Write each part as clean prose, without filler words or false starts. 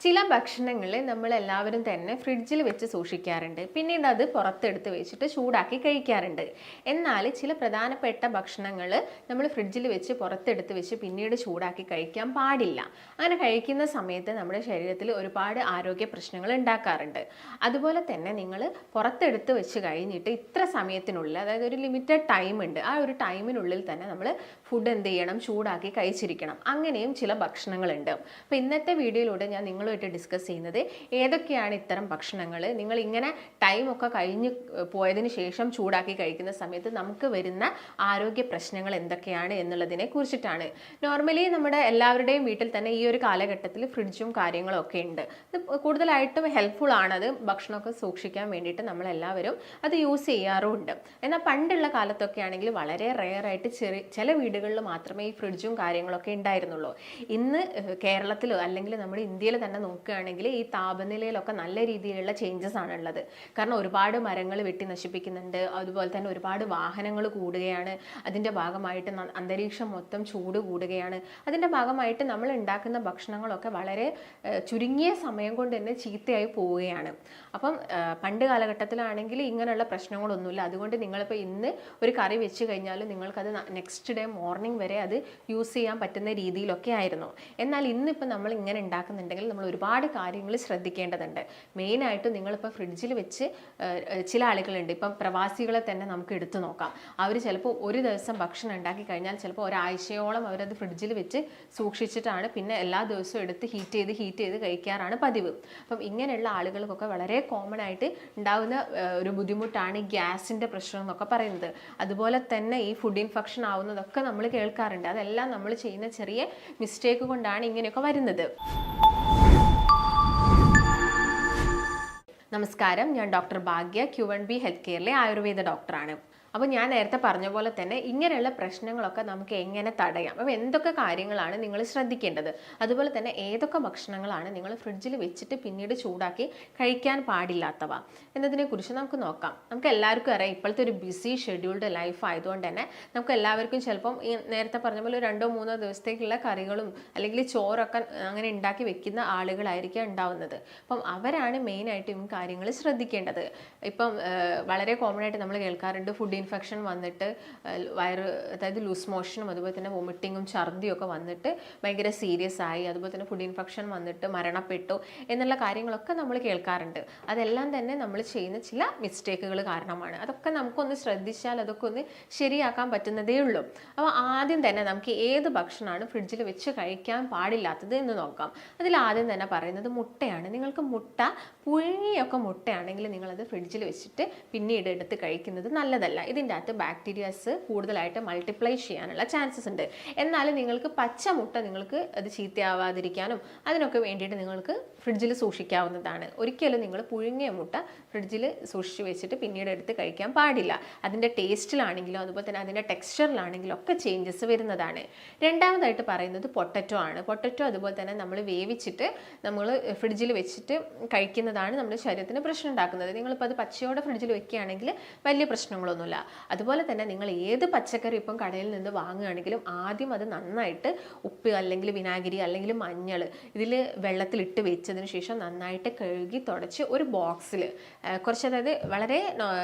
ചില ഭക്ഷണങ്ങൾ നമ്മളെല്ലാവരും തന്നെ ഫ്രിഡ്ജിൽ വെച്ച് സൂക്ഷിക്കാറുണ്ട്. പിന്നീട് അത് പുറത്തെടുത്ത് വെച്ചിട്ട് ചൂടാക്കി കഴിക്കാറുണ്ട്. എന്നാൽ ചില പ്രധാനപ്പെട്ട ഭക്ഷണങ്ങൾ നമ്മൾ ഫ്രിഡ്ജിൽ വെച്ച് പുറത്തെടുത്ത് വെച്ച് പിന്നീട് ചൂടാക്കി കഴിക്കാൻ പാടില്ല. അങ്ങനെ കഴിക്കുന്ന സമയത്ത് നമ്മുടെ ശരീരത്തിൽ ഒരുപാട് ആരോഗ്യ പ്രശ്നങ്ങൾ ഉണ്ടാക്കാറുണ്ട്. അതുപോലെ തന്നെ നിങ്ങൾ പുറത്തെടുത്ത് വെച്ച് കഴിഞ്ഞിട്ട് ഇത്ര സമയത്തിനുള്ളിൽ, അതായത് ഒരു ലിമിറ്റഡ് ടൈം ഉണ്ട്, ആ ഒരു ടൈമിനുള്ളിൽ തന്നെ നമ്മൾ ഫുഡ് എന്ത് ചെയ്യണം, ചൂടാക്കി കഴിച്ചിരിക്കണം. അങ്ങനെയും ചില ഭക്ഷണങ്ങളുണ്ട്. അപ്പോൾ ഇന്നത്തെ വീഡിയോയിലൂടെ ഞാൻ നിങ്ങളുമായിട്ട് ഡിസ്കസ് ചെയ്യുന്നത് ഏതൊക്കെയാണ് ഇത്തരം ഭക്ഷണങ്ങൾ. നിങ്ങൾ ഇങ്ങനെ ടൈമൊക്കെ കഴിഞ്ഞ് പോയതിന് ശേഷം ചൂടാക്കി കഴിക്കുന്ന സമയത്ത് നമുക്ക് വരുന്ന ആരോഗ്യ പ്രശ്നങ്ങൾ എന്തൊക്കെയാണ് എന്നുള്ളതിനെ കുറിച്ചിട്ടാണ്. നോർമലി നമ്മുടെ എല്ലാവരുടെയും വീട്ടിൽ തന്നെ ഈ ഒരു കാലഘട്ടത്തിൽ ഫ്രിഡ്ജും കാര്യങ്ങളും ഒക്കെ ഉണ്ട്. ഇത് കൂടുതലായിട്ടും ഹെൽപ്ഫുൾ ആണ്. അത് ഭക്ഷണമൊക്കെ സൂക്ഷിക്കാൻ വേണ്ടിയിട്ട് നമ്മളെല്ലാവരും അത് യൂസ് ചെയ്യാറുമുണ്ട്. എന്നാൽ പണ്ടുള്ള കാലത്തൊക്കെ ആണെങ്കിൽ വളരെ റെയറായിട്ട് ചില വീടുകളിൽ മാത്രമേ ഈ ഫ്രിഡ്ജും കാര്യങ്ങളൊക്കെ ഉണ്ടായിരുന്നുള്ളൂ. ഇന്ന് കേരളത്തിലോ അല്ലെങ്കിൽ നമ്മുടെ ഇന്ത്യയിൽ തന്നെ നോക്കുകയാണെങ്കിൽ ഈ താപനിലയിലൊക്കെ നല്ല രീതിയിലുള്ള ചേഞ്ചസ് ആണുള്ളത്. കാരണം ഒരുപാട് മരങ്ങൾ വെട്ടി നശിപ്പിക്കുന്നുണ്ട്, അതുപോലെ തന്നെ ഒരുപാട് വാഹനങ്ങൾ കൂടുകയാണ്. അതിൻ്റെ ഭാഗമായിട്ട് അന്തരീക്ഷം മൊത്തം ചൂട് കൂടുകയാണ്. അതിൻ്റെ ഭാഗമായിട്ട് നമ്മൾ ഉണ്ടാക്കുന്ന ഭക്ഷണങ്ങളൊക്കെ വളരെ ചുരുങ്ങിയ സമയം കൊണ്ട് തന്നെ ചീത്തയായി പോവുകയാണ്. അപ്പം പണ്ട് കാലഘട്ടത്തിലാണെങ്കിൽ ഇങ്ങനെയുള്ള പ്രശ്നങ്ങളൊന്നുമില്ല. അതുകൊണ്ട് നിങ്ങളിപ്പോൾ ഇന്ന് ഒരു കറി വെച്ച് കഴിഞ്ഞാൽ നിങ്ങൾക്കത് നെക്സ്റ്റ് ഡേ മോർണിംഗ് വരെ അത് യൂസ് ചെയ്യാൻ പറ്റുന്ന രീതിയിലൊക്കെ ആയിരുന്നു. എന്നാൽ ഇന്നിപ്പോൾ നമ്മൾ ഇങ്ങനെ ഉണ്ടാക്കുന്നുണ്ടെങ്കിൽ നമ്മൾ ഒരുപാട് കാര്യങ്ങൾ ശ്രദ്ധിക്കേണ്ടതുണ്ട്. മെയിനായിട്ടും നിങ്ങളിപ്പോൾ ഫ്രിഡ്ജിൽ വെച്ച് ചില ആളുകളുണ്ട്, ഇപ്പം പ്രവാസികളെ തന്നെ നമുക്ക് എടുത്തു നോക്കാം. അവർ ചിലപ്പോൾ ഒരു ദിവസം ഭക്ഷണം ഉണ്ടാക്കി കഴിഞ്ഞാൽ ചിലപ്പോൾ ഒരാഴ്ചയോളം അവരത് ഫ്രിഡ്ജിൽ വെച്ച് സൂക്ഷിച്ചിട്ടാണ് പിന്നെ എല്ലാ ദിവസവും എടുത്ത് ഹീറ്റ് ചെയ്ത് കഴിക്കാറാണ് പതിവ്. അപ്പം ഇങ്ങനെയുള്ള ആളുകൾക്കൊക്കെ വളരെ കോമൺ ആയിട്ട് ഉണ്ടാകുന്ന ഒരു ബുദ്ധിമുട്ടാണ് ഗ്യാസിൻ്റെ പ്രശ്നം എന്നൊക്കെ പറയുന്നത്. അതുപോലെ തന്നെ ഈ ഫുഡ് ഇൻഫെക്ഷൻ ആവുന്നതൊക്കെ നമ്മൾ കേൾക്കാറുണ്ട്. അതെല്ലാം നമ്മൾ ചെയ്യുന്ന ചെറിയ മിസ്റ്റേക്ക് കൊണ്ടാണ് ഇങ്ങനെയൊക്കെ വരുന്നത്. നമസ്കാരം, ഞാൻ ഡോക്ടർ ഭാഗ്യ, Q1B ഹെൽത്ത് കെയറിലെ ആയുർവേദ ഡോക്ടറാണ്. അപ്പോൾ ഞാൻ നേരത്തെ പറഞ്ഞ പോലെ തന്നെ ഇങ്ങനെയുള്ള പ്രശ്നങ്ങളൊക്കെ നമുക്ക് എങ്ങനെ തടയാം, അപ്പോൾ എന്തൊക്കെ കാര്യങ്ങളാണ് നിങ്ങൾ ശ്രദ്ധിക്കേണ്ടത്, അതുപോലെ തന്നെ ഏതൊക്കെ ഭക്ഷണങ്ങളാണ് നിങ്ങൾ ഫ്രിഡ്ജിൽ വെച്ചിട്ട് പിന്നീട് ചൂടാക്കി കഴിക്കാൻ പാടില്ലാത്തവ എന്നതിനെക്കുറിച്ച് നമുക്ക് നോക്കാം. നമുക്ക് എല്ലാവർക്കും അറിയാം, ഇപ്പോഴത്തെ ഒരു ബിസി ഷെഡ്യൂൾഡ് ലൈഫ് ആയതുകൊണ്ട് തന്നെ നമുക്ക് എല്ലാവർക്കും ചിലപ്പം ഈ നേരത്തെ പറഞ്ഞ പോലെ 2-3 ദിവസത്തേക്കുള്ള കറികളും അല്ലെങ്കിൽ ചോറൊക്കെ അങ്ങനെ ഉണ്ടാക്കി വെക്കുന്ന ആളുകളായിരിക്കും ഉണ്ടാവുന്നത്. അപ്പം അവരാണ് മെയിനായിട്ട് ഈ കാര്യങ്ങൾ ശ്രദ്ധിക്കേണ്ടത്. ഇപ്പം വളരെ കോമൺ ആയിട്ട് നമ്മൾ കേൾക്കാറുണ്ട്, ഫുഡ് ഇൻഫെക്ഷൻ വന്നിട്ട് വയറ്, അതായത് ലൂസ് മോഷനും അതുപോലെ തന്നെ വൊമിറ്റിങ്ങും ഛർദിയും ഒക്കെ വന്നിട്ട് ഭയങ്കര സീരിയസ് ആയി, അതുപോലെ തന്നെ ഫുഡ് ഇൻഫെക്ഷൻ വന്നിട്ട് മരണപ്പെട്ടു എന്നുള്ള കാര്യങ്ങളൊക്കെ നമ്മൾ കേൾക്കാറുണ്ട്. അതെല്ലാം തന്നെ നമ്മൾ ചെയ്യുന്ന ചില മിസ്റ്റേക്കുകൾ കാരണമാണ്. അതൊക്കെ നമുക്കൊന്ന് ശ്രദ്ധിച്ചാൽ അതൊക്കെ ഒന്ന് ശരിയാക്കാൻ പറ്റുന്നതേ ഉള്ളൂ. അപ്പോൾ ആദ്യം തന്നെ നമുക്ക് ഏത് ഭക്ഷണമാണ് ഫ്രിഡ്ജിൽ വെച്ച് കഴിക്കാൻ പാടില്ലാത്തത് എന്ന് നോക്കാം. അതിൽ ആദ്യം തന്നെ പറയുന്നത് മുട്ടയാണ്. നിങ്ങൾക്ക് മുട്ട, പുഴുങ്ങിയൊക്കെ മുട്ടയാണെങ്കിൽ നിങ്ങളത് ഫ്രിഡ്ജിൽ വെച്ചിട്ട് പിന്നീട് എടുത്ത് കഴിക്കുന്നത് നല്ലതല്ല. ഇതിൻ്റെ അകത്ത് ബാക്ടീരിയാസ് കൂടുതലായിട്ട് മൾട്ടിപ്ലൈ ചെയ്യാനുള്ള ചാൻസസ് ഉണ്ട്. എന്നാലും നിങ്ങൾക്ക് പച്ച മുട്ട നിങ്ങൾക്ക് അത് ചീത്തയാവാതിരിക്കാനും അതിനൊക്കെ വേണ്ടിയിട്ട് നിങ്ങൾക്ക് ഫ്രിഡ്ജിൽ സൂക്ഷിക്കാവുന്നതാണ്. ഒരിക്കലും നിങ്ങൾ പുഴുങ്ങിയ മുട്ട ഫ്രിഡ്ജിൽ സൂക്ഷിച്ച് വെച്ചിട്ട് പിന്നീട് എടുത്ത് കഴിക്കാൻ പാടില്ല. അതിൻ്റെ ടേസ്റ്റിലാണെങ്കിലും അതുപോലെ തന്നെ അതിൻ്റെ ടെക്സ്ചറിലാണെങ്കിലും ഒക്കെ ചേഞ്ചസ് വരുന്നതാണ്. രണ്ടാമതായിട്ട് പറയുന്നത് പൊട്ടറ്റോ ആണ്. പൊട്ടറ്റോ അതുപോലെ തന്നെ നമ്മൾ വേവിച്ചിട്ട് നമ്മൾ ഫ്രിഡ്ജിൽ വെച്ചിട്ട് കഴിക്കുന്നതാണ് നമ്മുടെ ശരീരത്തിന് പ്രശ്നം ഉണ്ടാക്കുന്നത്. നിങ്ങളിപ്പോൾ അത് പച്ചയോടെ ഫ്രിഡ്ജിൽ വെക്കുകയാണെങ്കിൽ വലിയ പ്രശ്നങ്ങളൊന്നുമില്ല. അതുപോലെ തന്നെ നിങ്ങൾ ഏത് പച്ചക്കറി ഇപ്പം കടയിൽ നിന്ന് വാങ്ങുകയാണെങ്കിലും ആദ്യം അത് നന്നായിട്ട് ഉപ്പ് അല്ലെങ്കിൽ വിനാഗിരി അല്ലെങ്കിൽ മഞ്ഞൾ ഇതിൽ വെള്ളത്തിലിട്ട് വെച്ചതിന് ശേഷം നന്നായിട്ട് കഴുകി തുടച്ച് ഒരു ബോക്സിൽ കുറച്ച്, അതായത് വളരെ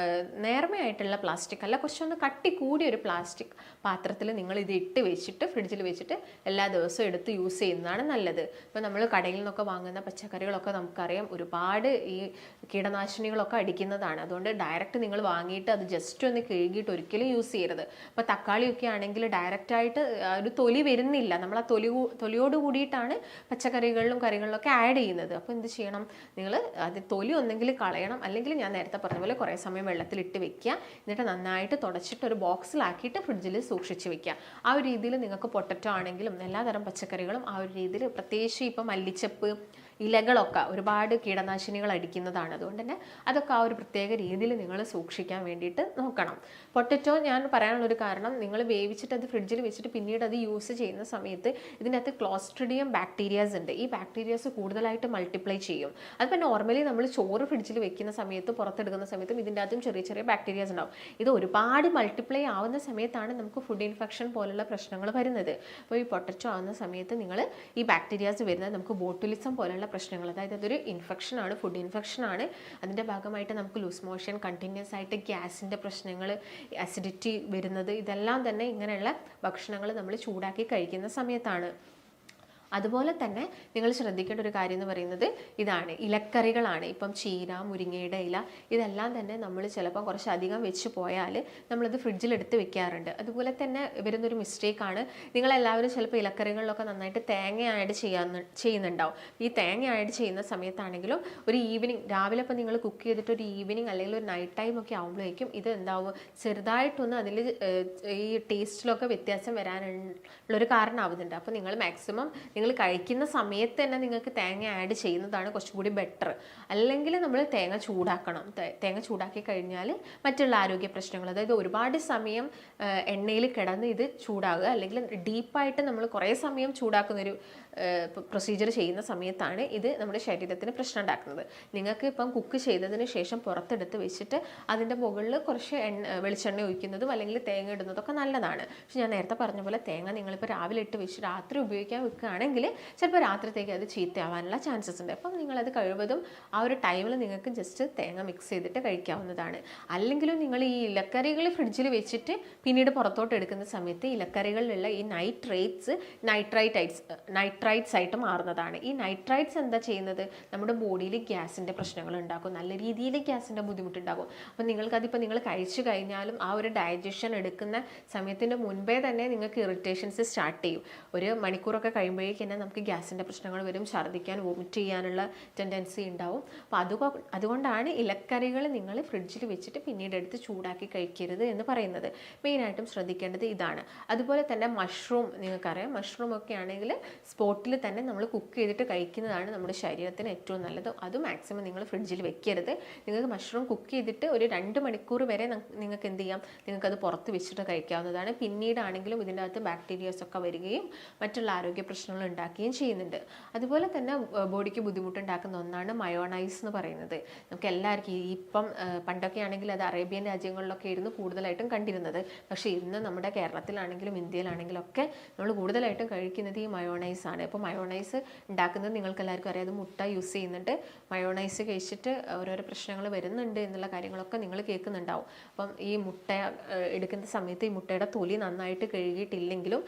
നേർമയായിട്ടുള്ള പ്ലാസ്റ്റിക് അല്ല, കുറച്ചൊന്ന് കട്ടി കൂടിയ ഒരു പ്ലാസ്റ്റിക് പാത്രത്തിൽ നിങ്ങൾ ഇത് ഇട്ട് വെച്ചിട്ട് ഫ്രിഡ്ജിൽ വെച്ചിട്ട് എല്ലാ ദിവസവും എടുത്ത് യൂസ് ചെയ്യുന്നതാണ് നല്ലത്. ഇപ്പോൾ നമ്മൾ കടയിൽ നിന്നൊക്കെ വാങ്ങുന്ന പച്ചക്കറികളൊക്കെ നമുക്കറിയാം ഒരുപാട് ഈ കീടനാശിനികളൊക്കെ അടിക്കുന്നതാണ്. അതുകൊണ്ട് ഡയറക്റ്റ് നിങ്ങൾ വാങ്ങിയിട്ട് അത് ജസ്റ്റ് ഒന്ന് കഴുകിയിട്ട് ഒരിക്കലും യൂസ് ചെയ്യരുത്. ഇപ്പോൾ തക്കാളിയൊക്കെ ആണെങ്കിൽ ഡയറക്റ്റായിട്ട് ഒരു തൊലി വരുന്നില്ല, നമ്മൾ ആ തൊലിയോട് കൂടിയിട്ടാണ് പച്ചക്കറികളിലും കറികളിലൊക്കെ ആഡ് ചെയ്യുന്നത്. അപ്പോൾ എന്ത് ചെയ്യണം, നിങ്ങൾ അത് തൊലി ഒന്നെങ്കിൽ കളയണം, അല്ലെങ്കിൽ ഞാൻ നേരത്തെ പറഞ്ഞ പോലെ കുറേ സമയം വെള്ളത്തിലിട്ട് വെക്കുക, എന്നിട്ട് നന്നായിട്ട് തുടച്ചിട്ട് ഒരു ബോക്സിലാക്കിയിട്ട് ഫ്രിഡ്ജിൽ സൂക്ഷിച്ച് വെക്കുക. ആ ഒരു രീതിയിൽ നിങ്ങൾക്ക് പൊട്ടറ്റോ ആണെങ്കിലും എല്ലാതരം പച്ചക്കറികളും ആ ഒരു രീതിയിൽ, പ്രത്യേകിച്ച് ഇപ്പം മല്ലിച്ചപ്പ് ഇലകളൊക്കെ ഒരുപാട് കീടനാശിനികൾ അടിക്കുന്നതാണ്. അതുകൊണ്ട് തന്നെ അതൊക്കെ ആ ഒരു പ്രത്യേക രീതിയിൽ നിങ്ങൾ സൂക്ഷിക്കാൻ വേണ്ടിയിട്ട് നോക്കണം. പൊട്ടറ്റോ ഞാൻ പറയാനുള്ളൊരു കാരണം, നിങ്ങൾ വേവിച്ചിട്ട് അത് ഫ്രിഡ്ജിൽ വെച്ചിട്ട് പിന്നീട് അത് യൂസ് ചെയ്യുന്ന സമയത്ത് ഇതിനകത്ത് ക്ലോസ്ട്രിഡിയം ബാക്ടീരിയാസ് ഉണ്ട്. ഈ ബാക്ടീരിയാസ് കൂടുതലായിട്ട് മൾട്ടിപ്ലൈ ചെയ്യും. അതിപ്പോൾ നോർമലി നമ്മൾ ചോറ് ഫ്രിഡ്ജിൽ വെക്കുന്ന സമയത്ത് പുറത്തെടുക്കുന്ന സമയത്തും ഇതിൻ്റെ അകത്തും ചെറിയ ചെറിയ ബാക്ടീരിയാസ് ഉണ്ടാവും. ഇത് ഒരുപാട് മൾട്ടിപ്ലൈ ആവുന്ന സമയത്താണ് നമുക്ക് ഫുഡ് ഇൻഫെക്ഷൻ പോലുള്ള പ്രശ്നങ്ങൾ വരുന്നത്. അപ്പോൾ ഈ പൊട്ടറ്റോ ആവുന്ന സമയത്ത് നിങ്ങൾ ഈ ബാക്ടീരിയാസ് വരുന്നത് നമുക്ക് ബോട്ടുലിസം പോലുള്ള പോലെയുള്ള പ്രശ്നങ്ങൾ, അതായത് അതൊരു ഇൻഫെക്ഷനാണ്, ഫുഡ് ഇൻഫെക്ഷനാണ്. അതിൻ്റെ ഭാഗമായിട്ട് നമുക്ക് ലൂസ് മോഷൻ, കണ്ടിന്യൂസ് ആയിട്ട് ഗ്യാസിൻ്റെ പ്രശ്നങ്ങൾ, അസിഡിറ്റി വരുന്നത്, ഇതെല്ലാം തന്നെ ഇങ്ങനെയുള്ള ഭക്ഷണങ്ങൾ നമ്മൾ ചൂടാക്കി കഴിക്കുന്ന സമയത്താണ്. അതുപോലെ തന്നെ നിങ്ങൾ ശ്രദ്ധിക്കേണ്ട ഒരു കാര്യം എന്ന് പറയുന്നത് ഇതാണ്, ഇലക്കറികളാണ്. ഇപ്പം ചീര, മുരിങ്ങയുടെ ഇല, ഇതെല്ലാം തന്നെ നമ്മൾ ചിലപ്പോൾ കുറച്ചധികം വെച്ച് പോയാൽ നമ്മളത് ഫ്രിഡ്ജിൽ എടുത്ത് വെക്കാറുണ്ട്. അതുപോലെ തന്നെ വരുന്നൊരു മിസ്റ്റേക്കാണ്, നിങ്ങളെല്ലാവരും ചിലപ്പോൾ ഇലക്കറികളിലൊക്കെ നന്നായിട്ട് തേങ്ങ ആഡ് ചെയ്യുന്നുണ്ടാവും. ഈ തേങ്ങ ആഡ് ചെയ്യുന്ന സമയത്താണെങ്കിലും ഒരു ഈവനിങ്, രാവിലെ ഇപ്പോൾ നിങ്ങൾ കുക്ക് ചെയ്തിട്ട് ഒരു ഈവനിങ് അല്ലെങ്കിൽ ഒരു നൈറ്റ് ടൈം ഒക്കെ ആകുമ്പോഴേക്കും ഇത് എന്താവും, ചെറുതായിട്ടൊന്ന് അതിൽ ഈ ടേസ്റ്റിലൊക്കെ വ്യത്യാസം വരാനുള്ളൊരു കാരണമാവുന്നുണ്ട്. അപ്പോൾ നിങ്ങൾ മാക്സിമം നിങ്ങൾ കഴിക്കുന്ന സമയത്ത് തന്നെ നിങ്ങൾക്ക് തേങ്ങ ആഡ് ചെയ്യുന്നതാണ് കുറച്ചുകൂടി ബെറ്റർ. അല്ലെങ്കിൽ നമ്മൾ തേങ്ങ ചൂടാക്കണം. തേങ്ങ ചൂടാക്കി കഴിഞ്ഞാൽ മറ്റുള്ള ആരോഗ്യ പ്രശ്നങ്ങൾ, അതായത് ഒരുപാട് സമയം എണ്ണയിൽ കിടന്ന് ഇത് ചൂടാകുക, അല്ലെങ്കിൽ ഡീപ്പായിട്ട് നമ്മൾ കുറേ സമയം ചൂടാക്കുന്നൊരു പ്രൊസീജിയർ ചെയ്യുന്ന സമയത്താണ് ഇത് നമ്മുടെ ശരീരത്തിന് പ്രശ്നം ഉണ്ടാക്കുന്നത്. നിങ്ങൾക്ക് ഇപ്പം കുക്ക് ചെയ്തതിന് ശേഷം പുറത്തെടുത്ത് വെച്ചിട്ട് അതിൻ്റെ മുകളിൽ കുറച്ച് വെളിച്ചെണ്ണ ഒഴിക്കുന്നതും അല്ലെങ്കിൽ തേങ്ങ ഇടുന്നതൊക്കെ നല്ലതാണ്. പക്ഷെ ഞാൻ നേരത്തെ പറഞ്ഞ പോലെ തേങ്ങ നിങ്ങളിപ്പോൾ രാവിലെ ഇട്ട് വെച്ച് രാത്രി ഉപയോഗിക്കാൻ വെക്കുകയാണെങ്കിൽ ചിലപ്പോൾ രാത്രിത്തേക്ക് അത് ചീത്തയാവാനുള്ള ചാൻസസ് ഉണ്ട്. അപ്പം നിങ്ങളത് കഴിവതും ആ ഒരു ടൈമിൽ നിങ്ങൾക്ക് ജസ്റ്റ് തേങ്ങ മിക്സ് ചെയ്തിട്ട് കഴിക്കാവുന്നതാണ്. അല്ലെങ്കിലും നിങ്ങൾ ഈ ഇലക്കറികൾ ഫ്രിഡ്ജിൽ വെച്ചിട്ട് പിന്നീട് പുറത്തോട്ട് എടുക്കുന്ന സമയത്ത് ഇലക്കറികളിലുള്ള ഈ നൈട്രൈറ്റ്സ് ആയിട്ട് മാറുന്നതാണ്. ഈ നൈട്രൈറ്റ്സ് എന്താ ചെയ്യുന്നത്, നമ്മുടെ ബോഡിയിൽ ഗ്യാസിൻ്റെ പ്രശ്നങ്ങൾ ഉണ്ടാക്കും, നല്ല രീതിയിൽ ഗ്യാസിൻ്റെ ബുദ്ധിമുട്ടുണ്ടാകും. അപ്പം നിങ്ങൾക്കതിപ്പോൾ നിങ്ങൾ കഴിച്ചു കഴിഞ്ഞാലും ആ ഒരു ഡൈജഷൻ എടുക്കുന്ന സമയത്തിൻ്റെ മുൻപേ തന്നെ നിങ്ങൾക്ക് ഇറിറ്റേഷൻസ് സ്റ്റാർട്ട് ചെയ്യും. ഒരു മണിക്കൂറൊക്കെ കഴിയുമ്പോഴേക്ക് തന്നെ നമുക്ക് ഗ്യാസിൻ്റെ പ്രശ്നങ്ങൾ വരും, ഛർദ്ദിക്കാൻ, വോമിറ്റ് ചെയ്യാനുള്ള ടെൻഡൻസി ഉണ്ടാവും. അപ്പോൾ അതുകൊണ്ടാണ് ഇലക്കറികൾ നിങ്ങൾ ഫ്രിഡ്ജിൽ വെച്ചിട്ട് പിന്നീട് എടുത്ത് ചൂടാക്കി കഴിക്കരുത് എന്ന് പറയുന്നത്. മെയിനായിട്ടും ശ്രദ്ധിക്കേണ്ടത് ഇതാണ്. അതുപോലെ തന്നെ മഷ്റൂം, നിങ്ങൾക്കറിയാം മഷ്റൂം ഒക്കെ ആണെങ്കിൽ സ്പോട്ടിൽ തന്നെ നമ്മൾ കുക്ക് ചെയ്തിട്ട് കഴിക്കുന്നതാണ് നമ്മുടെ ശരീരത്തിന് ഏറ്റവും നല്ലത്. അത് മാക്സിമം നിങ്ങൾ ഫ്രിഡ്ജിൽ വെക്കരുത്. നിങ്ങൾക്ക് മഷ്റൂം കുക്ക് ചെയ്തിട്ട് ഒരു 2 മണിക്കൂർ വരെ നിങ്ങൾക്ക് എന്ത് ചെയ്യാം, നിങ്ങൾക്കത് പുറത്ത് വെച്ചിട്ട് കഴിക്കാവുന്നതാണ്. പിന്നീടാണെങ്കിലും ഇതിൻ്റെ അകത്ത് ബാക്ടീരിയാസ് ഒക്കെ വരികയും മറ്റുള്ള ആരോഗ്യ പ്രശ്നങ്ങൾ ഉണ്ടാക്കുകയും ചെയ്യുന്നുണ്ട്. അതുപോലെ തന്നെ ബോഡിക്ക് ബുദ്ധിമുട്ടുണ്ടാക്കുന്ന ഒന്നാണ് മയോണൈസ് എന്ന് പറയുന്നത്. നമുക്ക് എല്ലാവർക്കും ഇപ്പം പണ്ടൊക്കെ ആണെങ്കിൽ അത് അറേബ്യൻ രാജ്യങ്ങളിലൊക്കെ ആയിരുന്നു കൂടുതലായിട്ടും കണ്ടിരുന്നത്. പക്ഷേ ഇന്ന് നമ്മുടെ കേരളത്തിലാണെങ്കിലും ഇന്ത്യയിലാണെങ്കിലും ഒക്കെ നമ്മൾ കൂടുതലായിട്ടും കഴിക്കുന്നത് ഈ മയോണൈസ് ആണ്. അപ്പോൾ മയോണൈസ് ഉണ്ടാക്കുന്നത് നിങ്ങൾക്ക് എല്ലാവർക്കും അറിയാം, അത് മുട്ട യൂസ് ചെയ്യുന്നുണ്ട്. മയോണൈസ് കഴിച്ചിട്ട് ഓരോരോ പ്രശ്നങ്ങൾ വരുന്നുണ്ട് എന്നുള്ള കാര്യങ്ങളൊക്കെ നിങ്ങൾ കേൾക്കുന്നുണ്ടാവും. അപ്പം ഈ മുട്ട എടുക്കുന്ന സമയത്ത് ഈ മുട്ടയുടെ തൊലി നന്നായിട്ട് കഴുകിയിട്ടില്ലെങ്കിലും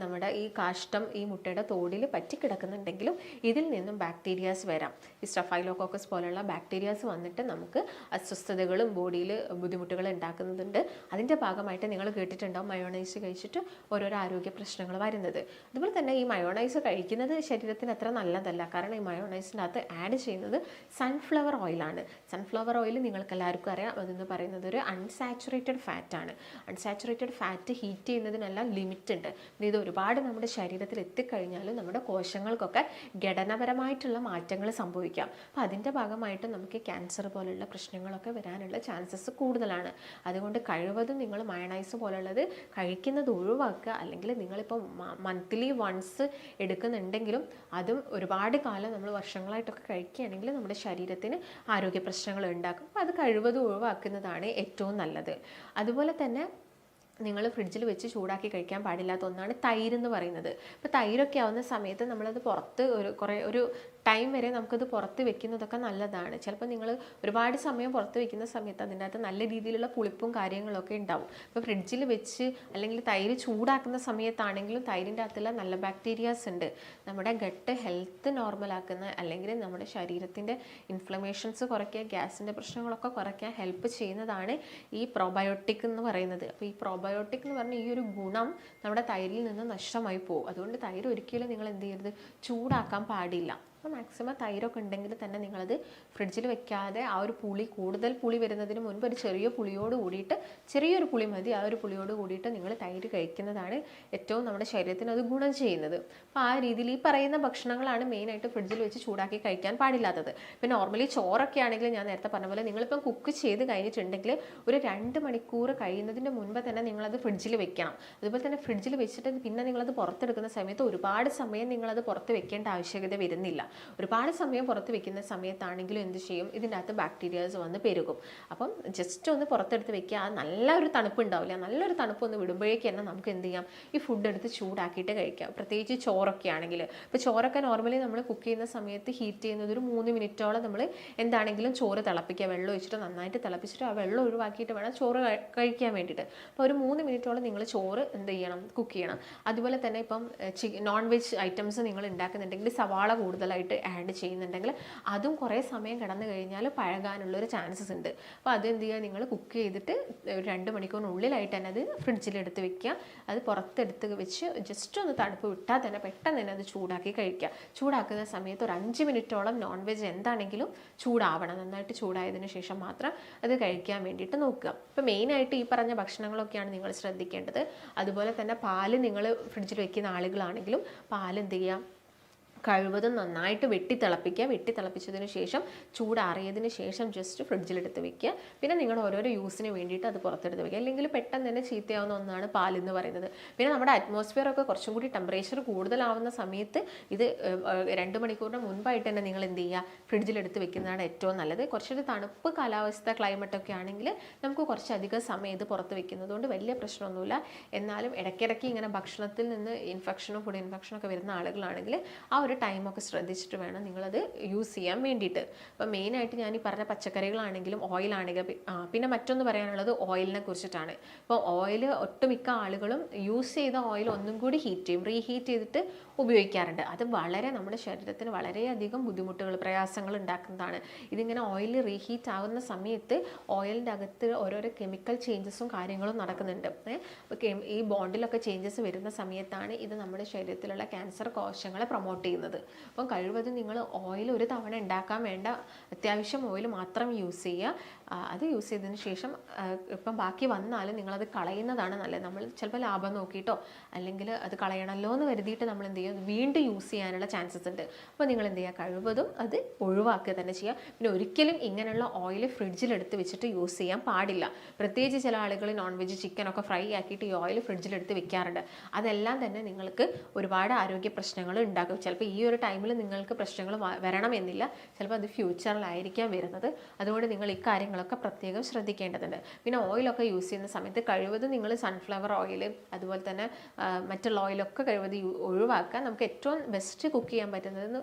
നമ്മുടെ ഈ കാഷ്ടം ഈ മുട്ടയുടെ തോടിൽ പറ്റിക്കിടക്കുന്നുണ്ടെങ്കിലും ഇതിൽ നിന്നും ബാക്ടീരിയാസ് വരാം. ഈ സ്റ്റഫൈലോകോക്കസ് പോലുള്ള ബാക്ടീരിയാസ് വന്നിട്ട് നമുക്ക് അസ്വസ്ഥതകളും ബോഡിയിൽ ബുദ്ധിമുട്ടുകൾ ഉണ്ടാക്കുന്നുണ്ട്. അതിൻ്റെ ഭാഗമായിട്ട് നിങ്ങൾ കേട്ടിട്ടുണ്ടാവും മയോണൈസ് കഴിച്ചിട്ട് ഓരോരോ ആരോഗ്യ പ്രശ്നങ്ങൾ വരുന്നത്. അതുപോലെ തന്നെ ഈ മയോണൈസ് കഴിക്കുന്നത് ശരീരത്തിന് അത്ര നല്ലതല്ല. കാരണം ഈ മയോണൈസിൻ്റെ അകത്ത് ആഡ് ചെയ്യുന്നത് സൺഫ്ലവർ ഓയിലാണ്. സൺഫ്ലവർ ഓയിൽ നിങ്ങൾക്ക് എല്ലാവർക്കും അറിയാം, അതെന്ന് പറയുന്നത് ഒരു അൺസാച്ചുറേറ്റഡ് ഫാറ്റാണ്. അൺസാച്ചുറേറ്റഡ് ഫാറ്റ് ഹീറ്റ് ചെയ്യുന്നതിനെല്ലാം ലിമിറ്റ് ഉണ്ട്. ഇത് ഒരുപാട് നമ്മുടെ ശരീരത്തിൽ എത്തിക്കഴിഞ്ഞാലും നമ്മുടെ കോശങ്ങൾക്കൊക്കെ ഘടനാപരമായിട്ടുള്ള മാറ്റങ്ങൾ സംഭവിക്കാം. അപ്പോൾ അതിൻ്റെ ഭാഗമായിട്ട് നമുക്ക് ക്യാൻസർ പോലുള്ള പ്രശ്നങ്ങളൊക്കെ വരാനുള്ള ചാൻസസ് കൂടുതലാണ്. അതുകൊണ്ട് കഴിവതും നിങ്ങൾ മയോണൈസ് പോലുള്ളത് കഴിക്കുന്നത് ഒഴിവാക്കുക. അല്ലെങ്കിൽ നിങ്ങളിപ്പോൾ മന്ത്ലി വൺസ് എടുക്കുന്നുണ്ടെങ്കിലും അതും ഒരുപാട് കാലം നമ്മൾ വർഷങ്ങളായിട്ടൊക്കെ കഴിക്കുകയാണെങ്കിൽ നമ്മുടെ ശരീരത്തിന് ആരോഗ്യ പ്രശ്നങ്ങൾ ഉണ്ടാക്കും. അപ്പോൾ അത് കഴിവതും ഒഴിവാക്കുന്നതാണ് ഏറ്റവും നല്ലത്. അതുപോലെ തന്നെ നിങ്ങൾ ഫ്രിഡ്ജിൽ വെച്ച് ചൂടാക്കി കഴിക്കാൻ പാടില്ലാത്ത ഒന്നാണ് തൈര് എന്ന് പറയുന്നത്. ഇപ്പോൾ തൈരൊക്കെ ആവുന്ന സമയത്ത് നമ്മളത് പുറത്ത് ഒരു ടൈം വരെ നമുക്കത് പുറത്ത് വെക്കുന്നതൊക്കെ നല്ലതാണ്. ചിലപ്പോൾ നിങ്ങൾ ഒരുപാട് സമയം പുറത്ത് വെക്കുന്ന സമയത്ത് അതിൻ്റെ അകത്ത് നല്ല രീതിയിലുള്ള പുളിപ്പും കാര്യങ്ങളൊക്കെ ഉണ്ടാവും. ഇപ്പോൾ ഫ്രിഡ്ജിൽ വെച്ച് അല്ലെങ്കിൽ തൈര് ചൂടാക്കുന്ന സമയത്താണെങ്കിലും തൈരിൻ്റെ അകത്തുള്ള നല്ല ബാക്ടീരിയാസ് ഉണ്ട്. നമ്മുടെ ഗട്ട് ഹെൽത്ത് നോർമലാക്കുന്ന അല്ലെങ്കിൽ നമ്മുടെ ശരീരത്തിൻ്റെ ഇൻഫ്ലമേഷൻസ് കുറയ്ക്കുക, ഗ്യാസിൻ്റെ പ്രശ്നങ്ങളൊക്കെ കുറയ്ക്കാൻ ഹെൽപ്പ് ചെയ്യുന്നതാണ് ഈ പ്രോബയോട്ടിക് എന്ന് പറയുന്നത്. അപ്പോൾ ഈ പ്രോബയോട്ടിക് എന്ന് പറഞ്ഞാൽ ഈ ഒരു ഗുണം നമ്മുടെ തൈരിൽ നിന്ന് നഷ്ടമായി പോകും. അതുകൊണ്ട് തൈര് ഒരിക്കലും നിങ്ങൾ എന്ത് ചെയ്യരുത്, ചൂടാക്കാൻ പാടില്ല. അപ്പോൾ മാക്സിമം തൈരൊക്കെ ഉണ്ടെങ്കിൽ തന്നെ നിങ്ങളത് ഫ്രിഡ്ജിൽ വെക്കാതെ ആ ഒരു കൂടുതൽ പുളി വരുന്നതിന് മുൻപ് ഒരു ചെറിയൊരു പുളി മതി, ആ ഒരു പുളിയോട് കൂടിയിട്ട് നിങ്ങൾ തൈര് കഴിക്കുന്നതാണ് ഏറ്റവും നമ്മുടെ ശരീരത്തിന് അത് ഗുണം ചെയ്യുന്നത്. അപ്പോൾ ആ രീതിയിൽ ഈ പറയുന്ന ഭക്ഷണങ്ങളാണ് മെയിനായിട്ട് ഫ്രിഡ്ജിൽ വെച്ച് ചൂടാക്കി കഴിക്കാൻ പാടില്ലാത്തത്. പിന്നെ നോർമലി ചോറൊക്കെ ആണെങ്കിൽ ഞാൻ നേരത്തെ പറഞ്ഞ പോലെ നിങ്ങളിപ്പം കുക്ക് ചെയ്ത് കഴിഞ്ഞിട്ടുണ്ടെങ്കിൽ ഒരു 2 മണിക്കൂർ കഴിയുന്നതിൻ്റെ മുൻപ് തന്നെ നിങ്ങളത് ഫ്രിഡ്ജിൽ വെക്കണം. അതുപോലെ തന്നെ ഫ്രിഡ്ജിൽ വെച്ചിട്ട് പിന്നെ നിങ്ങളത് പുറത്തെടുക്കുന്ന സമയത്ത് ഒരുപാട് സമയം നിങ്ങളത് പുറത്ത് വെക്കേണ്ട ആവശ്യകത വരുന്നില്ല. ഒരുപാട് സമയം പുറത്ത് വെക്കുന്ന സമയത്താണെങ്കിലും എന്ത് ചെയ്യും, ഇതിൻ്റെ അകത്ത് ബാക്ടീരിയാസ് വന്ന് പെരുകും. അപ്പം ജസ്റ്റ് ഒന്ന് പുറത്തെടുത്ത് വെക്കുക. ആ നല്ലൊരു തണുപ്പ് ഉണ്ടാവില്ല, നല്ലൊരു തണുപ്പ് ഒന്ന് വിടുമ്പോഴേക്ക് തന്നെ നമുക്ക് എന്ത് ചെയ്യാം, ഈ ഫുഡ് എടുത്ത് ചൂടാക്കിയിട്ട് കഴിക്കാം. പ്രത്യേകിച്ച് ചോറൊക്കെ ആണെങ്കിൽ, ഇപ്പോൾ ചോറൊക്കെ നോർമലി നമ്മൾ കുക്ക് ചെയ്യുന്ന സമയത്ത് ഹീറ്റ് ചെയ്യുന്നത് ഒരു 3 മിനിറ്റോളം നമ്മൾ എന്താണെങ്കിലും ചോറ് തിളപ്പിക്കുക. വെള്ളം ഒഴിച്ചിട്ട് നന്നായിട്ട് തിളപ്പിച്ചിട്ട് ആ വെള്ളം ഒഴിവാക്കിയിട്ട് വേണം ചോറ് കഴിക്കാൻ വേണ്ടിയിട്ട്. അപ്പോൾ ഒരു 3 മിനിറ്റോളം നിങ്ങൾ ചോറ് എന്ത് ചെയ്യണം, കുക്ക് ചെയ്യണം. അതുപോലെ തന്നെ ഇപ്പം നോൺ വെജ് ഐറ്റംസ് നിങ്ങൾ ഉണ്ടാക്കുന്നുണ്ടെങ്കിൽ സവാള കൂടുതലായിട്ട് ആഡ് ചെയ്യുന്നുണ്ടെങ്കിൽ അതും കുറേ സമയം കിടന്നു കഴിഞ്ഞാൽ പഴകാനുള്ളൊരു ചാൻസസ് ഉണ്ട്. അപ്പോൾ അതെന്ത് ചെയ്യുക, നിങ്ങൾ കുക്ക് ചെയ്തിട്ട് ഒരു 2 മണിക്കൂറിനുള്ളിലായിട്ട് തന്നെ അത് ഫ്രിഡ്ജിലെടുത്ത് വെക്കുക. അത് പുറത്തെടുത്ത് വെച്ച് ജസ്റ്റ് ഒന്ന് തണുപ്പ് വിട്ടാൽ തന്നെ പെട്ടെന്ന് തന്നെ അത് ചൂടാക്കി കഴിക്കുക. ചൂടാക്കുന്ന സമയത്ത് ഒരു 5 മിനിറ്റോളം നോൺ വെജ് എന്താണെങ്കിലും ചൂടാവണം. നന്നായിട്ട് ചൂടായതിനു ശേഷം മാത്രം അത് കഴിക്കാൻ വേണ്ടിയിട്ട് നോക്കുക. ഇപ്പോൾ മെയിനായിട്ട് ഈ പറഞ്ഞ ഭക്ഷണങ്ങളൊക്കെയാണ് നിങ്ങൾ ശ്രദ്ധിക്കേണ്ടത്. അതുപോലെ തന്നെ പാല് നിങ്ങൾ ഫ്രിഡ്ജിൽ വെക്കുന്ന ആളുകളാണെങ്കിലും പാൽ എന്ത് ചെയ്യുക, കഴിവതും നന്നായിട്ട് വെട്ടി തിളപ്പിച്ചതിന് ശേഷം ചൂടാറിയതിന് ശേഷം ജസ്റ്റ് ഫ്രിഡ്ജിലെടുത്ത് വെക്കുക. പിന്നെ നിങ്ങൾ ഓരോരോ യൂസിന് വേണ്ടിയിട്ട് അത് പുറത്തെടുത്ത് വെക്കുക. അല്ലെങ്കിൽ പെട്ടെന്ന് തന്നെ ചീത്തയാവുന്ന ഒന്നാണ് പാലെന്ന് പറയുന്നത്. പിന്നെ നമ്മുടെ അറ്റ്മോസ്ഫിയർ ഒക്കെ കുറച്ചും കൂടി ടെമ്പറേച്ചർ കൂടുതലാവുന്ന സമയത്ത് ഇത് 2 മണിക്കൂറിന് മുൻപായിട്ട് തന്നെ നിങ്ങൾ എന്ത് ചെയ്യുക, ഫ്രിഡ്ജിലെടുത്ത് വെക്കുന്നതാണ് ഏറ്റവും നല്ലത്. കുറച്ചൊരു തണുപ്പ് കാലാവസ്ഥ ക്ലൈമറ്റൊക്കെ ആണെങ്കിൽ നമുക്ക് കുറച്ചധികം സമയം ഇത് പുറത്ത് വെക്കുന്നത് കൊണ്ട് വലിയ പ്രശ്നമൊന്നുമില്ല. എന്നാലും ഇടയ്ക്കിടയ്ക്ക് ഇങ്ങനെ ഭക്ഷണത്തിൽ നിന്ന് ഇൻഫെക്ഷനും ഫുഡ് ഇൻഫെക്ഷനും ഒക്കെ വരുന്ന ആളുകളാണെങ്കിൽ ആ ഒരു ടൈമൊക്കെ ശ്രദ്ധിച്ചിട്ട് വേണം നിങ്ങളത് യൂസ് ചെയ്യാൻ വേണ്ടിയിട്ട്. അപ്പോൾ മെയിനായിട്ട് ഞാൻ ഈ പറഞ്ഞ പച്ചക്കറികളാണെങ്കിലും ഓയിലാണെങ്കിലും പിന്നെ മറ്റൊന്ന് പറയാനുള്ളത് ഓയിലിനെ കുറിച്ചിട്ടാണ്. ഇപ്പോൾ ഓയിൽ ഒട്ടുമിക്ക ആളുകളും യൂസ് ചെയ്ത ഓയിൽ ഒന്നും കൂടി ഹീറ്റ് ചെയ്യും, റീഹീറ്റ് ചെയ്തിട്ട് ഉപയോഗിക്കാറുണ്ട്. അത് വളരെ നമ്മുടെ ശരീരത്തിന് വളരെയധികം ബുദ്ധിമുട്ടുകൾ പ്രയാസങ്ങൾ ഉണ്ടാക്കുന്നതാണ്. ഇതിങ്ങനെ ഓയിൽ റീഹീറ്റ് ആകുന്ന സമയത്ത് ഓയിലിൻ്റെ അകത്ത് ഓരോരോ കെമിക്കൽ ചേഞ്ചസും കാര്യങ്ങളും നടക്കുന്നുണ്ട്. ഈ ബോണ്ടിലൊക്കെ ചേഞ്ചസ് വരുന്ന സമയത്താണ് ഇത് നമ്മുടെ ശരീരത്തിലുള്ള ക്യാൻസർ കോശങ്ങളെ പ്രൊമോട്ട് ചെയ്യുന്നത്. അപ്പം കഴിവതും നിങ്ങൾ ഓയിൽ ഒരു തവണ ഉണ്ടാക്കാൻ വേണ്ട, അത്യാവശ്യം ഓയിൽ മാത്രം യൂസ് ചെയ്യുക. അത് യൂസ് ചെയ്തതിന് ശേഷം ഇപ്പം ബാക്കി വന്നാലും നിങ്ങളത് കളയുന്നതാണ് നല്ലത്. നമ്മൾ ചിലപ്പോൾ ലാഭം നോക്കിയിട്ടോ അല്ലെങ്കിൽ അത് കളയണമല്ലോ എന്ന് കരുതിയിട്ട് നമ്മൾ എന്ത് ചെയ്യും, വീണ്ടും യൂസ് ചെയ്യാനുള്ള ചാൻസസ് ഉണ്ട്. അപ്പോൾ നിങ്ങൾ എന്ത് ചെയ്യുക, കഴിവതും അത് ഒഴിവാക്കുക തന്നെ ചെയ്യുക. പിന്നെ ഒരിക്കലും ഇങ്ങനെയുള്ള ഓയിൽ ഫ്രിഡ്ജിലെടുത്ത് വെച്ചിട്ട് യൂസ് ചെയ്യാൻ പാടില്ല. പ്രത്യേകിച്ച് ചില ആളുകൾ നോൺ വെജ് ചിക്കനൊക്കെ ഫ്രൈ ആക്കിയിട്ട് ഈ ഓയിൽ ഫ്രിഡ്ജിലെടുത്ത് വെക്കാറുണ്ട്. അതെല്ലാം തന്നെ നിങ്ങൾക്ക് ഒരുപാട് ആരോഗ്യ പ്രശ്നങ്ങൾ ഉണ്ടാക്കും. ചിലപ്പോൾ ഈ ഒരു ടൈമിൽ നിങ്ങൾക്ക് പ്രശ്നങ്ങൾ വരണമെന്നില്ല, ചിലപ്പോൾ അത് ഫ്യൂച്ചറിലായിരിക്കാം വരുന്നത്. അതുകൊണ്ട് നിങ്ങൾ ഈ കാര്യങ്ങളൊക്കെ പ്രത്യേകം ശ്രദ്ധിക്കേണ്ടതുണ്ട്. പിന്നെ ഓയിലൊക്കെ യൂസ് ചെയ്യുന്ന സമയത്ത് കഴിവതും നിങ്ങൾ സൺഫ്ലവർ ഓയിൽ അതുപോലെ തന്നെ മറ്റുള്ള ഓയിലൊക്കെ കഴിവതും ഒഴിവാക്കുക. നമുക്ക് ഏറ്റവും ബെസ്റ്റ് കുക്ക് ചെയ്യാൻ പറ്റുന്നത്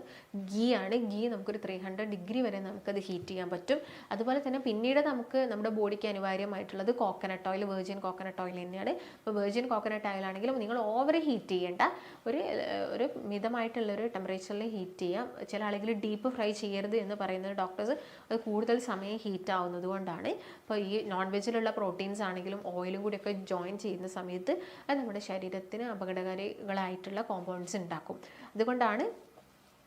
ഗീ ആണ്. ഗീ നമുക്കൊരു 300 ഡിഗ്രി വരെ നമുക്കത് ഹീറ്റ് ചെയ്യാൻ പറ്റും. അതുപോലെ തന്നെ പിന്നീട് നമുക്ക് നമ്മുടെ ബോഡിക്ക് അനിവാര്യമായിട്ടുള്ളത് coconut oil, virgin coconut oil തന്നെയാണ്. ഇപ്പോൾ വെർജിൻ കോക്കനട്ട് ഓയിൽ ആണെങ്കിലും നിങ്ങൾ ഓവർ ഹീറ്റ് ചെയ്യേണ്ട, ഒരു മിതമായിട്ടുള്ളൊരു ടെമ്പറേച്ചറിൽ ഹീറ്റ് ചെയ്യാം. ചില ആളുകൾ ഡീപ്പ് ഫ്രൈ ചെയ്യരുത് എന്ന് പറയുന്നത് ഡോക്ടേഴ്സ് അത് കൂടുതൽ സമയം ഹീറ്റ് ആവുന്നത് കൊണ്ടാണ്. അപ്പോൾ ഈ നോൺ വെജിലുള്ള പ്രോട്ടീൻസ് ആണെങ്കിലും ഓയിലും കൂടിയൊക്കെ ജോയിൻ ചെയ്യുന്ന സമയത്ത് അത് നമ്മുടെ ശരീരത്തിന് അപകടകാരികളായിട്ടുള്ള കോമ്പൗണ്ട്സ് ഉണ്ടാക്കും. അതുകൊണ്ടാണ്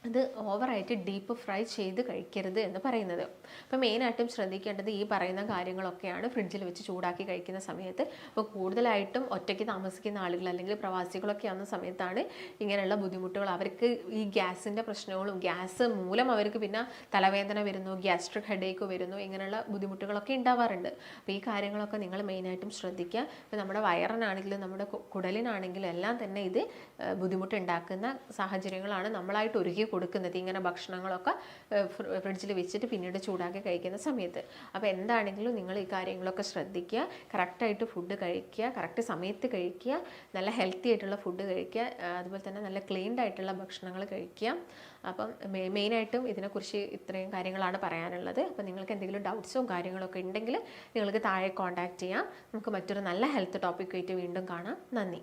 അത് ഓവറായിട്ട് ഡീപ്പ് ഫ്രൈ ചെയ്ത് കഴിക്കരുത് എന്ന് പറയുന്നത്. അപ്പോൾ മെയിനായിട്ടും ശ്രദ്ധിക്കേണ്ടത് ഈ പറയുന്ന കാര്യങ്ങളൊക്കെയാണ് ഫ്രിഡ്ജിൽ വെച്ച് ചൂടാക്കി കഴിക്കുന്ന സമയത്ത്. അപ്പോൾ കൂടുതലായിട്ടും ഒറ്റയ്ക്ക് താമസിക്കുന്ന ആളുകൾ അല്ലെങ്കിൽ പ്രവാസികളൊക്കെ ആവുന്ന സമയത്താണ് ഇങ്ങനെയുള്ള ബുദ്ധിമുട്ടുകൾ. അവർക്ക് ഈ ഗ്യാസിൻ്റെ പ്രശ്നങ്ങളും ഗ്യാസ് മൂലം അവർക്ക് പിന്നെ തലവേദന വരുന്നു, ഗ്യാസ്ട്രിക് ഹെഡേക്ക് വരുന്നു, ഇങ്ങനെയുള്ള ബുദ്ധിമുട്ടുകളൊക്കെ ഉണ്ടാവാറുണ്ട്. അപ്പോൾ ഈ കാര്യങ്ങളൊക്കെ നിങ്ങൾ മെയിനായിട്ടും ശ്രദ്ധിക്കുക. ഇപ്പോൾ നമ്മുടെ വയറിനാണെങ്കിലും നമ്മുടെ കുടലിനാണെങ്കിലും എല്ലാം തന്നെ ഇത് ബുദ്ധിമുട്ടുണ്ടാക്കുന്ന സാഹചര്യങ്ങളാണ് നമ്മളായിട്ട് ഒരുക്കി കൊടുക്കുന്നത് ഇങ്ങനെ ഭക്ഷണങ്ങളൊക്കെ ഫ്രിഡ്ജിൽ വെച്ചിട്ട് പിന്നീട് ചൂടാക്കി കഴിക്കുന്ന സമയത്ത്. അപ്പോൾ എന്താണെങ്കിലും നിങ്ങൾ ഈ കാര്യങ്ങളൊക്കെ ശ്രദ്ധിക്കുക. കറക്റ്റായിട്ട് ഫുഡ് കഴിക്കുക, കറക്റ്റ് സമയത്ത് കഴിക്കുക, നല്ല ഹെൽത്തി ആയിട്ടുള്ള ഫുഡ് കഴിക്കുക, അതുപോലെ തന്നെ നല്ല ക്ലീൻഡ് ആയിട്ടുള്ള ഭക്ഷണങ്ങൾ കഴിക്കുക. അപ്പം മെയിനായിട്ടും ഇതിനെക്കുറിച്ച് ഇത്രയും കാര്യങ്ങളാണ് പറയാനുള്ളത്. അപ്പോൾ നിങ്ങൾക്ക് എന്തെങ്കിലും ഡൗട്ട്സോ കാര്യങ്ങളൊക്കെ ഉണ്ടെങ്കിൽ നിങ്ങൾക്ക് താഴെ കോൺടാക്റ്റ് ചെയ്യാം. നമുക്ക് മറ്റൊരു നല്ല ഹെൽത്ത് ടോപ്പിക്കുമായിട്ട് വീണ്ടും കാണാം. നന്ദി.